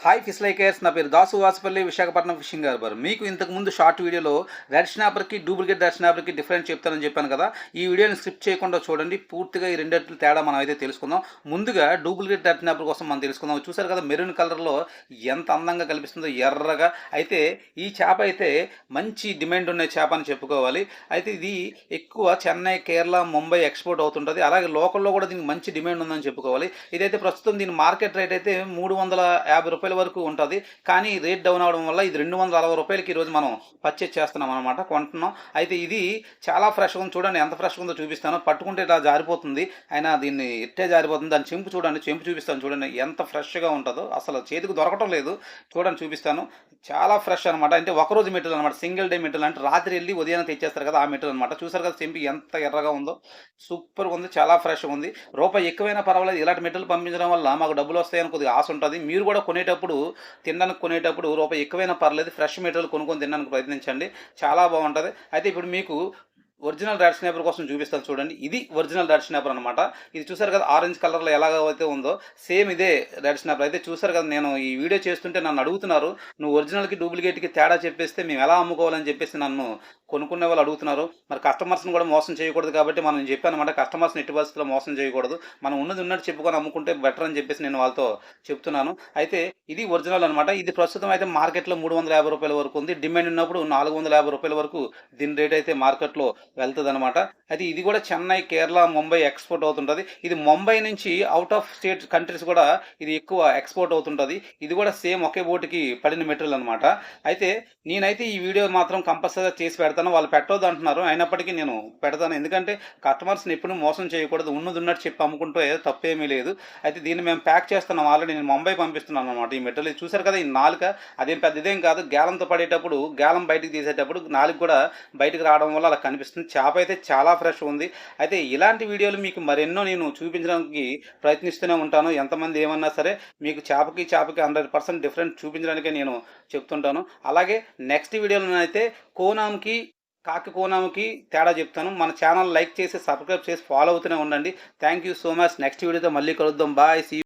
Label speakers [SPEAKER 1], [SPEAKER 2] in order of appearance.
[SPEAKER 1] Hi fish likers, నా పేరు Dasu Vasupalli, Visakhapatnam fishing harbour. మీకు ఇంతకుముందు షార్ట్ వీడియోలో రెడ్ స్నాపర్కి డూప్లికేట్ రెడ్ స్నాపర్కి డిఫరెన్స్ చెప్తానని చెప్పాను కదా. ఈ వీడియోని స్కిప్ చేయకుండా చూడండి, పూర్తిగా ఈ రెండింటి తేడా మనం అయితే తెలుసుకుందాం. ముందుగా డూప్లికేట్ రెడ్ స్నాపర్ కోసం మనం తెలుసుకుందాం. చూసారు కదా, మెరూన్ కలర్లో ఎంత అందంగా కనిపిస్తుందో ఎర్రగా. అయితే ఈ చేప అయితే మంచి డిమాండ్ ఉన్న చేప అని చెప్పుకోవాలి. అయితే ఇది ఎక్కువ చెన్నై, కేరళ, ముంబై ఎక్స్పోర్ట్ అవుతుంటుంది. అలాగే లోకల్లో కూడా దీనికి మంచి డిమాండ్ ఉందని చెప్పుకోవాలి. ఇదైతే ప్రస్తుతం దీని మార్కెట్ రేట్ అయితే ₹350 వరకు ఉంటుంది. కానీ రేట్ డౌన్ అవడం వల్ల ఇది ₹260 ఈరోజు మనం పర్చేజ్ చేస్తున్నాం అనమాట, కొంటున్నాం. అయితే ఇది చాలా ఫ్రెష్గా ఉంది. చూడండి ఎంత ఫ్రెష్గా ఉందో చూపిస్తాను. పట్టుకుంటే ఇలా జారిపోతుంది, అయినా దీన్ని ఇట్టే జారిపోతుంది. దాని చెంపు చూడండి, చెంపు చూపిస్తాను చూడండి ఎంత ఫ్రెష్గా ఉంటుందో. అసలు చేతికి దొరకటం లేదు. చూడండి చూపిస్తాను, చాలా ఫ్రెష్ అనమాట. అంటే ఒకరోజు మెటీరియల్ అనమాట, సింగిల్ డే మెటీరియల్. అంటే రాత్రి వెళ్ళి ఉదయాన్నే తెచ్చేస్తారు కదా, ఆ మెటీరియల్ అనమాట. చూసారు కదా చెంపి ఎంత ఎర్రగా ఉందో, సూపర్గా ఉంది, చాలా ఫ్రెష్గా ఉంది. రూపాయి ఎక్కువైనా పర్వాలేదు, ఇలాంటి మెటీరియల్ పంపించడం వల్ల మాకు డబ్బులు వస్తాయని కొద్దిగా ఆశ ఉంటుంది. మీరు కూడా తినడానికి కొనేటప్పుడు రూపాయి ఎక్కువైనా పర్లేదు, ఫ్రెష్ మెటీరియల్ కొనుక్కొని తినడానికి ప్రయత్నించండి, చాలా బాగుంటుంది. అయితే ఇప్పుడు మీకు ఒరిజినల్ రెడ్ స్నాపర్ కోసం చూపిస్తాను చూడండి. ఇది ఒరిజినల్ రెడ్ స్నాపర్ అనమాట. ఇది చూసారు కదా ఆరెంజ్ కలర్లో ఎలాగైతే ఉందో సేమ్ ఇదే రెడ్ స్నాపర్. అయితే చూసారు కదా, నేను ఈ వీడియో చేస్తుంటే నన్ను అడుగుతున్నారు, నువ్వు ఒరిజినల్కి డూప్లికేట్కి తేడా చెప్పేస్తే మేము ఎలా అమ్ముకోవాలని చెప్పేసి నన్ను కొనుక్కునే వాళ్ళు అడుగుతున్నారు. మరి కస్టమర్స్ని కూడా మోసం చేయకూడదు కాబట్టి మనం చెప్పాను అనమాట, కస్టమర్స్ని ఎట్టి పరిస్థితుల్లో మోసం చేయకూడదు, మనం ఉన్నది ఉన్నట్టు చెప్పుకొని అమ్ముకుంటే బెటర్ అని చెప్పేసి నేను వాళ్ళతో చెప్తున్నాను. అయితే ఇది ఒరిజినల్ అనమాట. ఇది ప్రస్తుతం అయితే మార్కెట్లో ₹350 వరకు ఉంది. డిమాండ్ ఉన్నప్పుడు ₹450 వరకు దీని రేట్ అయితే మార్కెట్లో వెళ్తుంది అనమాట. అయితే ఇది కూడా చెన్నై, కేరళ, ముంబై ఎక్స్పోర్ట్ అవుతుంటుంది. ఇది ముంబై నుంచి అవుట్ ఆఫ్ స్టేట్ కంట్రీస్ కూడా ఇది ఎక్కువ ఎక్స్పోర్ట్ అవుతుంటుంది. ఇది కూడా సేమ్ ఒకే బోటుకి పడిన మెటీరియల్ అనమాట. అయితే నేనైతే ఈ వీడియో మాత్రం కంపల్సరీగా చేసి పెడతాను. వాళ్ళు పెట్టొద్దు అంటున్నారు, అయినప్పటికీ నేను పెడతాను. ఎందుకంటే కస్టమర్స్ని ఎప్పుడు మోసం చేయకూడదు, ఉన్నది ఉన్నట్టు చెప్పి అమ్ముకుంటే తప్పేమీ లేదు. అయితే దీన్ని మేము ప్యాక్ చేస్తున్నాం, ఆల్రెడీ నేను ముంబై పంపిస్తున్నాను అనమాట. ఈ మెటీరియల్ చూసారు కదా, ఈ నాలుక అదేం పెద్ద ఇదేం కాదు, గ్యాలంతో పడేటప్పుడు గ్యాలం బయటికి తీసేటప్పుడు నాలుగు కూడా బయటకు రావడం వల్ల అలా కనిపిస్తుంది. చేప అయితే చాలా ఫ్రెష్ ఉంది. అయితే ఇలాంటి వీడియోలు మీకు మరెన్నో నేను చూపించడానికి ప్రయత్నిస్తూనే ఉంటాను. ఎంతమంది ఏమన్నా సరే మీకు చేపకి 100% డిఫరెంట్ చూపించడానికే నేను చెప్తుంటాను. అలాగే నెక్స్ట్ వీడియోలో అయితే కోనాంకి, కాకి కోనాంకి తేడా చెప్తాను. మన ఛానల్ లైక్ చేసి సబ్స్క్రైబ్ చేసి ఫాలో అవుతూనే ఉండండి. Thank you so much. Next వీడియోతో మళ్ళీ కలుద్దాం. Bye, see.